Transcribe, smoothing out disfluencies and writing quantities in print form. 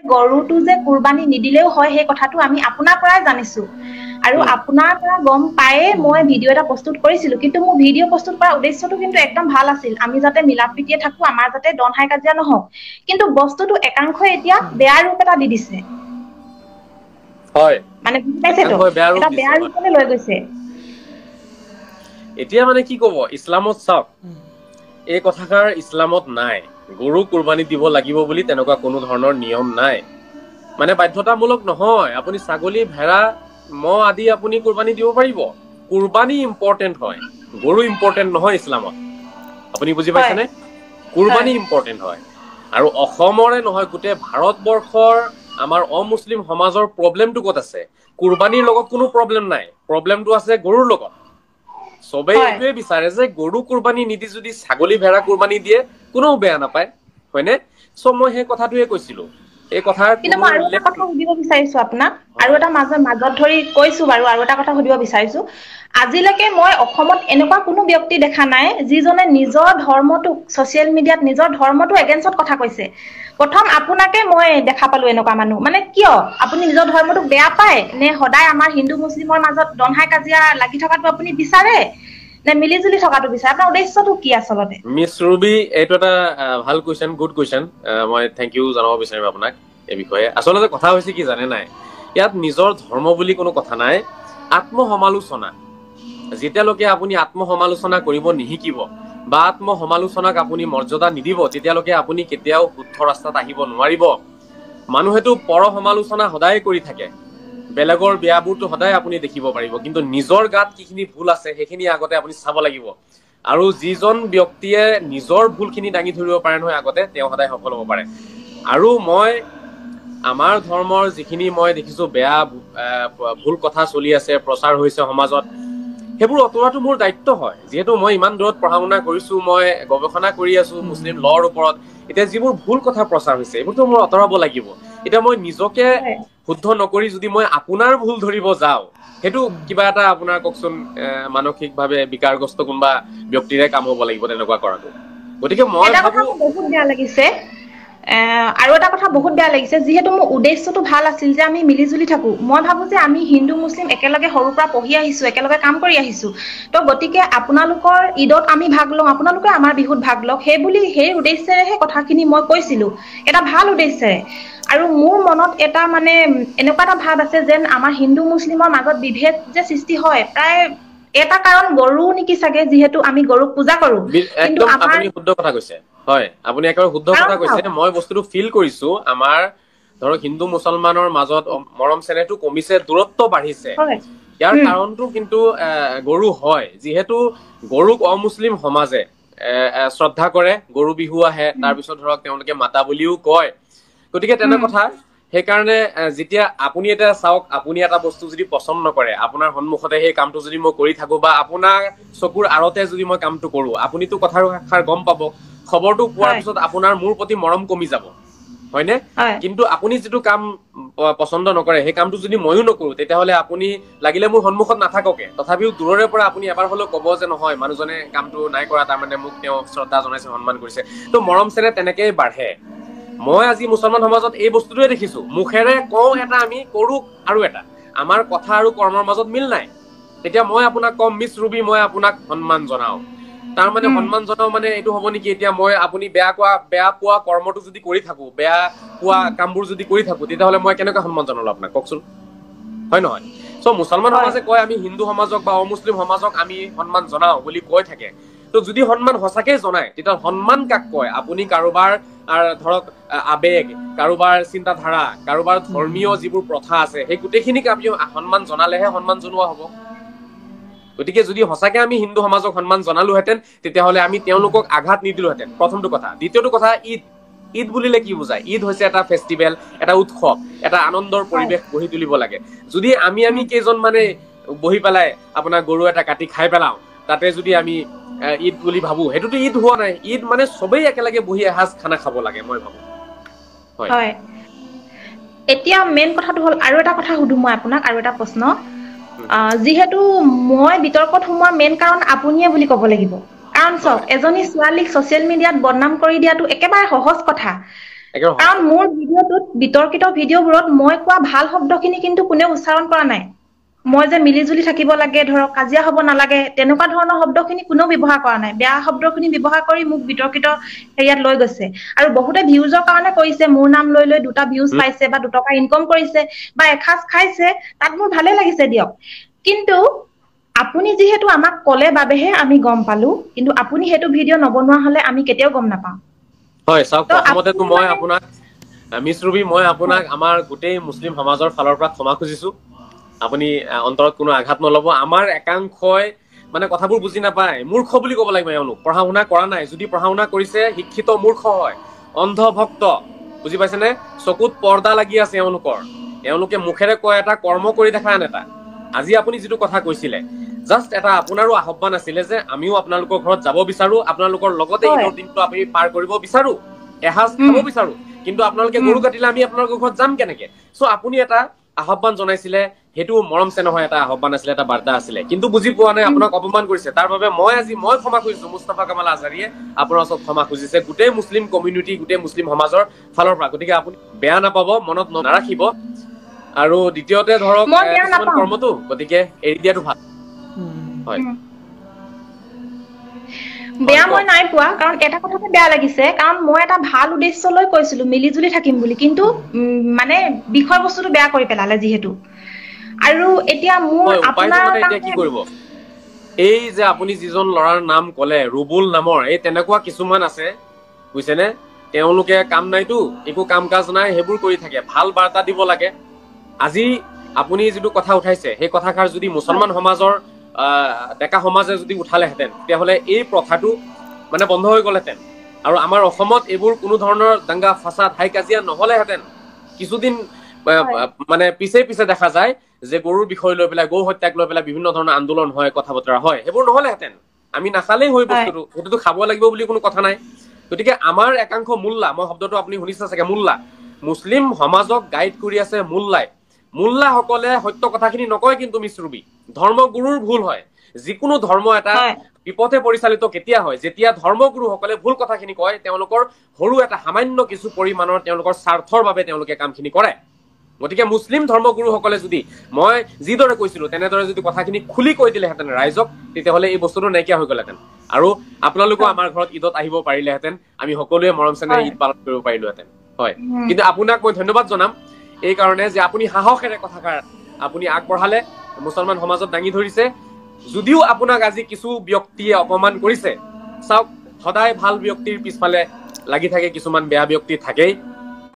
গৰুটো যে কুৰবানী নিদিলেও হয় সেই কথাটো আমি আপোনাৰ পৰাই জানিছো আৰু আপোনাৰ পৰা গম পায়ে মই ভিডিঅ' এটা প্ৰস্তুত কৰিছিলো কিন্তু মোৰ ভিডিঅ' প্ৰস্তুত কৰাৰ উদ্দেশ্যটো কিন্তু একদম ভাল আছিল আমি যাতে মিলা প্ৰীতিয়ে থাকো আমাৰ যাতে দন হাই কাজিয়া নহওক কিন্তু বস্তুটো একাংশই এতিয়া বেয়া ৰূপ এটা দি দিছে হয় মানে বুজি পাইছে তো এটা বেয়া ৰূপলৈ লৈ গৈছে এতিয়া মানে কি কব ইছলামত চাওক এই কথাষাৰ ইছলামত নাই গৰু কুৰবানী দিব লাগিব বুলি তেনেকুৱা কোনো ধৰণৰ নিয়ম নাই মানে বাধ্যতামূলক নহয় আপুনি ছাগলী ভেড়া মহ আদি আপুনি কুৰবানী দিব পাৰিব কুৰবানী ইম্পৰ্টেন্ট হয় গৰু ইম্পৰ্টেন্ট নহয় ইছলামত আপুনি বুজি পাইছেনে কুৰবানী ইম্পৰ্টেন্ট হয় আৰু অসমৰে নহয় গোটেই ভাৰতবৰ্ষৰ আমাৰ অমুছলিম সমাজৰ প্ৰব্লেমটো ক'ত আছে কুৰবানীৰ লগত কোনো প্ৰব্লেম নাই প্ৰব্লেমটো আছে গৰুৰ লগত সবেই এইটোৱে বিচাৰে যে গৰু কুৰবানী নিদি যদি ছাগলী ভেড়া কুৰবানী দিয়ে কোনেও বেয়া নাপায় হয়নে সো মই সেই কথাটোৱে কৈছিলো এই কথাৰ কিন্তু কোনো মই আৰু এটা উল্লেখ কথা সুধিব বিচাৰিছো আপোনাক আৰু এটা মাজত ধৰি কৈছো বাৰু আৰু এটা কথা সুধিব বিচাৰিছো আজিলৈকে মই অসমত এনেকুৱা কোনো ব্যক্তি দেখা নাই যিজনে নিজৰ ধৰ্মটোক ছচিয়েল মিডিয়াত নিজৰ ধৰ্মটো এগেইনষ্টত কথা কৈছে প্ৰথম আপোনাকে মই দেখা পালো এনেকুৱা মানুহ মানে কিয় আপুনি নিজৰ ধৰ্মটোক বেয়া পায় নে সদায় আমাৰ হিন্দু মুছলিমৰ মাজত দনহাই কাজিয়া লাগি থকাটো আপুনি বিচাৰে নে মিলিজুলি থকাটো বিচাৰে আপোনাৰ উদ্দেশ্যটো কি আচলতে মিছ ৰুবি এইটো এটা ভাল কোৱেশ্চন গুড কোৱেশ্চন মই থ্যাংক ইউ জনাব বিচাৰিম আপোনাক এই বিষয়ে আচলতে কথা হৈছে কি জানে নাই ইয়াত নিজৰ ধৰ্ম বুলি কোনো কথা নাই আত্মসমালোচনা যেতিয়ালৈকে আপুনি আত্মসমালোচনা কৰিব নিশিকিব বা আত্মসমালোচনাক আপুনি মৰ্যাদা নিদিব তেতিয়ালৈকে আপুনি কেতিয়াও শুদ্ধ ৰাস্তাত আহিব নোৱাৰিব মানুহেতো পৰ সমালোচনা সদায় কৰি থাকে বেলেগৰ বেয়াবোৰটো সদায় আপুনি দেখিব পাৰিব কিন্তু নিজৰ গাত কিখিনি ভুল আছে সেইখিনি আগতে আপুনি চাব লাগিব আৰু যিজন ব্যক্তিয়ে নিজৰ ভুলখিনি দাঙি ধৰিব পাৰে নহয় আগতে তেওঁ সদায় সফল হ'ব পাৰে আৰু মই আমাৰ ধৰ্মৰ যিখিনি মই দেখিছো বেয়া ভুল কথা চলি আছে প্ৰচাৰ হৈছে সমাজত সেইবোৰ অতৰাটো মোৰ দায়িত্ব হয় যেহেতু মই ইমান দূৰত পঢ়া শুনা কৰিছো মই গৱেষণা কৰি আছো মুছলিম লৰ ওপৰত এতিয়া যিবোৰ ভুল কথা প্ৰচাৰ হৈছে এইবোৰতো মোৰ আঁতৰাব লাগিব এতিয়া মই নিজকে শুদ্ধ নকৰি যদি মই আপোনাৰ ভুল ধৰিব যাওঁ সেইটো কিবা এটা আপোনাৰ কওকচোন মানসিকভাৱে বিকাৰগ্ৰস্ত কোনোবা ব্যক্তিৰে কাম হ'ব লাগিব তেনেকুৱা কৰাটো গতিকে মই ভাবো বহুত বেয়া লাগিছে আৰু এটা কথা বহুত বেয়া লাগিছে যিহেতু মোৰ উদ্দেশ্যটো ভাল আছিল যে আমি মিলিজুলি থাকো মই ভাবো যে আমি হিন্দু মুছলিম একেলগে সৰুৰ পৰা পঢ়ি আহিছো একেলগে কাম কৰি আহিছো তো গতিকে আপোনালোকৰ ঈদত আমি ভাগ লওঁ আপোনালোকে আমাৰ বিহুত ভাগ লওক সেই উদ্দেশ্যেৰেহে কথাখিনি মই কৈছিলো এটা ভাল উদ্দেশ্যেৰে আৰু মোৰ মনত এটা মানে এনেকুৱা এটা ভাৱ আছে যেন আমাৰ হিন্দু মুছলিমৰ মাজত বিভেদ যে সৃষ্টি হয় প্ৰায় এটা কাৰণ গৰু নেকি চাগে যিহেতু আমি গৰুক পূজা কৰো কিন্তু একদম আমাৰ আপুনি শুদ্ধ কথা কৈছে হয় আপুনি একেবাৰে শুদ্ধ কথা কৈছে মই বস্তুটো ফিল কৰিছো আমাৰ ধৰক হিন্দু মুছলমানৰ মাজত মৰম চেনেহটো কমিছে দূৰত্ব বাঢ়িছে ইয়াৰ কাৰণটো কিন্তু গৰু হয় যিহেতু গৰুক অমুছলিম সমাজে শ্ৰদ্ধা কৰে গৰু বিহু আহে তাৰপিছত ধৰক তেওঁলোকে মাতা বুলিও কয় গতিকে তেনে কথা সেইকাৰণে যেতিয়া আপুনি এটা চাওক আপুনি এটা বস্তু যদি পছন্দ নকৰে আপোনাৰ সন্মুখতে সেই কামটো যদি মই কৰি থাকো বা আপোনাৰ চকুৰ আৰতে যদি মই কামটো কৰো আপুনিতো কথাষাৰ গম পাব খবৰটো পোৱাৰ পিছত আপোনাৰ মোৰ প্ৰতি মৰম কমি যাব হয়নে কিন্তু আপুনি যিটো কাম পছন্দ নকৰে সেই কামটো যদি ময়ো নকৰো তেতিয়াহ'লে আপুনি লাগিলে মোৰ সন্মুখত নাথাককে তথাপিও দূৰৰে পৰা আপুনি এবাৰ হলেও ক'ব যে নহয় মানুহজনে কামটো নাই কৰা তাৰমানে মোক তেওঁ শ্ৰদ্ধা জনাইছে সন্মান কৰিছে তো মৰম চেনেহ তেনেকেই বাঢ়ে মই আজি মুছলমান সমাজত এই বস্তুটোৱে দেখিছো মুখেৰে কওঁ এটা আমি কৰো আৰু এটা আমাৰ কথা আৰু কৰ্মৰ মাজত মিল নাই তেতিয়া মই আপোনাক কম মিছ ৰুবি মই আপোনাক সন্মান জনাও তাৰ মানে সন্মান জনাও মানে এইটো হ'ব নেকি এতিয়া মই আপুনি বেয়া পোৱা কৰ্মটো যদি কৰি থাকো বেয়া পোৱা কামবোৰ যদি কৰি থাকো তেতিয়াহ'লে মই কেনেকৈ সন্মান জনালো আপোনাক কওকচোন হয় নহয় সো মুছলমান সমাজে কয় আমি হিন্দু সমাজক বা অমুছলিম সমাজক আমি সন্মান জনাও বুলি কৈ থাকে তো যদি সন্মান সঁচাকে জনায় তেতিয়া সন্মান কাক কয় আপুনি কাৰোবাৰ ধৰক আবেগ কাৰোবাৰ চিন্তাধাৰা কাৰোবাৰ ধৰ্মীয় যিবোৰ প্ৰথা আছে সেই গোটেইখিনিক আমি সন্মান জনালেহে সন্মান জনোৱা হ'ব গতিকে যদি সঁচাকে আমি হিন্দু সমাজক সন্মান জনালোহেঁতেন তেতিয়াহ'লে আমি তেওঁলোকক আঘাত নিদিলোহেঁতেন প্ৰথমটো কথা দ্বিতীয়টো কথা ঈদ বুলিলে কি বুজায় ঈদ হৈছে এটা ফেষ্টিভেল এটা উৎসৱ এটা আনন্দৰ পৰিৱেশ গঢ়ি তুলিব লাগে যদি আমি কেইজন মানে বহি পেলাই আপোনাৰ গৰু এটা কাটি খাই পেলাওঁ তাতে যদি আমি ঈদ বুলি ভাবো সেইটোতো ঈদ হোৱা নাই ঈদ মানে সবেই একেলগে বহি এসাঁজ খানা খাব লাগে মই ভাবো হয় এতিয়া মেইন কথাটো হ'ল আৰু এটা কথা সুধো মই আপোনাক আৰু এটা প্ৰশ্ন যিহেতু মই বিতৰ্কত সোমোৱা মেইন কাৰণ আপুনিয়ে বুলি ক'ব লাগিব কাৰণ চাওক এজনী ছোৱালীক ছচিয়েল মিডিয়াত বদনাম কৰি দিয়াটো একেবাৰে সহজ কথা কাৰণ মোৰ ভিডিঅ'টোত বিতৰ্কিত ভিডিঅ'বোৰত মই কোৱা ভাল শব্দখিনি কিন্তু কোনেও উচ্চাৰণ কৰা নাই। মই যে মিলিজুলি থাকিব লাগে, ধৰক কাজিয়া হ'ব নালাগে, তেনেকুৱা ধৰণৰ শব্দখিনি কোনেও ব্যৱহাৰ কৰা নাই। বেয়া শব্দখিনি ব্যৱহাৰ কৰি মোক বিতৰ্কিত হেৰিয়াত লৈ গৈছে। আৰু বহুতে ভিউজৰ কাৰণে কৰিছে, মোৰ নাম লৈ লৈ 2টা ভিউজ পাইছে বা 2 টকা ইনকম কৰিছে বা এসাঁজ খাইছে, তাত মোৰ ভালে লাগিছে দিয়ক। কিন্তু আপুনি যিহেতু আমাক ক'লে বাবেহে আমি গম পালো, কিন্তু আপুনি সেইটো ভিডিঅ' নবনোৱা হলে আমি কেতিয়াও গম নাপাওঁ। হয়, চাওক, প্ৰথমতেতো মই আপোনাক মিছ ৰুবি, মই আপোনাক আমাৰ গোটেই মুছলিম সমাজৰ ফালৰ পৰা ক্ষমা খুজিছো। আপুনি অন্তৰত কোনো আঘাত নলব। আমাৰ একাংশই মানে কথাবোৰ বুজি নাপায়, মূৰ্খ বুলি ক'ব লাগিব। এওঁলোক পঢ়া শুনা কৰা নাই, যদি পঢ়া শুনা কৰিছে শিক্ষিত মূৰ্খ হয়, অন্ধভক্ত, বুজি পাইছেনে? চকুত পৰ্দা লাগি আছে এওঁলোকৰ। এওঁলোকে মুখেৰে কয় এটা, কৰ্ম কৰি দেখা আন এটা। আজি আপুনি যিটো কথা কৈছিলে, জাষ্ট এটা আপোনাৰো আহ্বান আছিলে যে আমিও আপোনালোকৰ ঘৰত যাব বিচাৰো, আপোনালোকৰ লগতে ঈদৰ দিনটো আমি পাৰ কৰিব বিচাৰো, এসাঁজ খাব বিচাৰো, কিন্তু আপোনালোকে গৰু কাটিলে আমি আপোনালোকৰ ঘৰত যাম কেনেকে? চ' আপুনি এটা আহ্বান জনাইছিলে, সেইটো মৰম চেনেহৰ এটা আহ্বান আছিলে, এটা বাৰ্তা আছিলে, কিন্তু বুজি পোৱা নাই, আপোনাক অপমান কৰিছে। তাৰ বাবে মই ক্ষমা খুজিছো। মুস্তাফা কামাল আজহাৰীয়ে আপোনাৰ ওচৰত ক্ষমা খুজিছে, গোটেই মুছলিম কমিউনিটি, গোটেই মুছলিম সমাজৰ ফালৰ পৰা। গতিকে আপুনি বেয়া নাপাব, মনত নাৰাখিব। আৰু দ্বিতীয়তে ধৰক কিছুমান কৰ্মটো, গতিকে এৰি দিয়াটো ভাল। হয়, বেয়া মই নাই পোৱা, কাৰণ এটা কথাতে বেয়া লাগিছে, কাৰণ মই এটা ভাল উদ্দেশ্য লৈ কৈছিলো মিলিজুলি থাকিম বুলি, কিন্তু মানে বিষয়বস্তুটো বেয়া কৰি পেলালে যিহেতু। আৰু এতিয়া মোৰ আপোনাৰ এতিয়া কি কৰিব, এই যে আপুনি যিজন ল'ৰাৰ নাম ক'লে, ৰুবুল নামৰ, এই তেনেকুৱা কিছুমান আছে, বুজিছেনে? তেওঁলোকে কাম নাইতো, একো কাম কাজ নাই, সেইবোৰ কৰি থাকে। ভাল বাৰ্তা দিব লাগে। আজি আপুনি যিটো কথা উঠাইছে, সেই কথাষাৰ যদি মুছলমান সমাজৰ ডেকা সমাজে যদি উঠালেহেঁতেন, তেতিয়াহ'লে এই প্ৰথাটো মানে বন্ধ হৈ গ'লহেঁতেন। আৰু আমাৰ অসমত এইবোৰ কোনো ধৰণৰ দাংগা ফাচাদ হাই কাজিয়া নহ'লেহেঁতেন। কিছুদিন মানে পিছে দেখা যায় যে গৰুৰ বিষয় লৈ পেলাই, গৌ হত্যাক লৈ পেলাই বিভিন্ন ধৰণৰ আন্দোলন হয়, কথা বতৰা হয়, সেইবোৰ নহ'লেহেঁতেন। আমি নাখালেই হয় বস্তুটো, সেইটোতো খাব লাগিব বুলি কোনো কথা নাই। গতিকে আমাৰ একাংশ মোল্লা, মই শব্দটো আপুনি শুনিছে চাগে, মোল্লা, মুছলিম সমাজক গাইড কৰি আছে মোল্লাই। মোল্লাসকলে সত্য কথাখিনি নকয় কিন্তু মিছ ৰুবি, ধৰ্মগুৰুৰ ভুল হয়। যিকোনো ধৰ্ম এটা বিপথে পৰিচালিত কেতিয়া হয়, যেতিয়া ধৰ্মগুৰুসকলে ভুল কথাখিনি কয়, তেওঁলোকৰ সৰু এটা সামান্য কিছু পৰিমাণৰ তেওঁলোকৰ স্বাৰ্থৰ বাবে তেওঁলোকে কামখিনি কৰে। গতিকে মুছলিম ধৰ্মগুৰুসকলে যদি মই যিদৰে কৈছিলো তেনেদৰে যদি কথাখিনি খুলি কৈ দিলেহেঁতেন ৰাইজক, তেতিয়াহ'লে এই বস্তুটো নাইকিয়া হৈ গ'লহেঁতেন। আৰু আপোনালোকেও আমাৰ ঘৰত ঈদত আহিব পাৰিলেহেঁতেন, আমি সকলোৱে মৰম চেনেহে ঈদ পালন কৰিব পাৰিলোহেঁতেন। হয়, কিন্তু আপোনাক মই ধন্যবাদ জনাম এই কাৰণে যে আপুনি সাহসেৰে কথাষাৰ আপুনি আগবঢ়ালে, মুছলমান সমাজত দাঙি ধৰিছে। যদিও আপোনাক আজি কিছু ব্যক্তিয়ে অপমান কৰিছে, চাওক, সদায় ভাল ব্যক্তিৰ পিছফালে লাগি থাকে কিছুমান বেয়া ব্যক্তি থাকেই।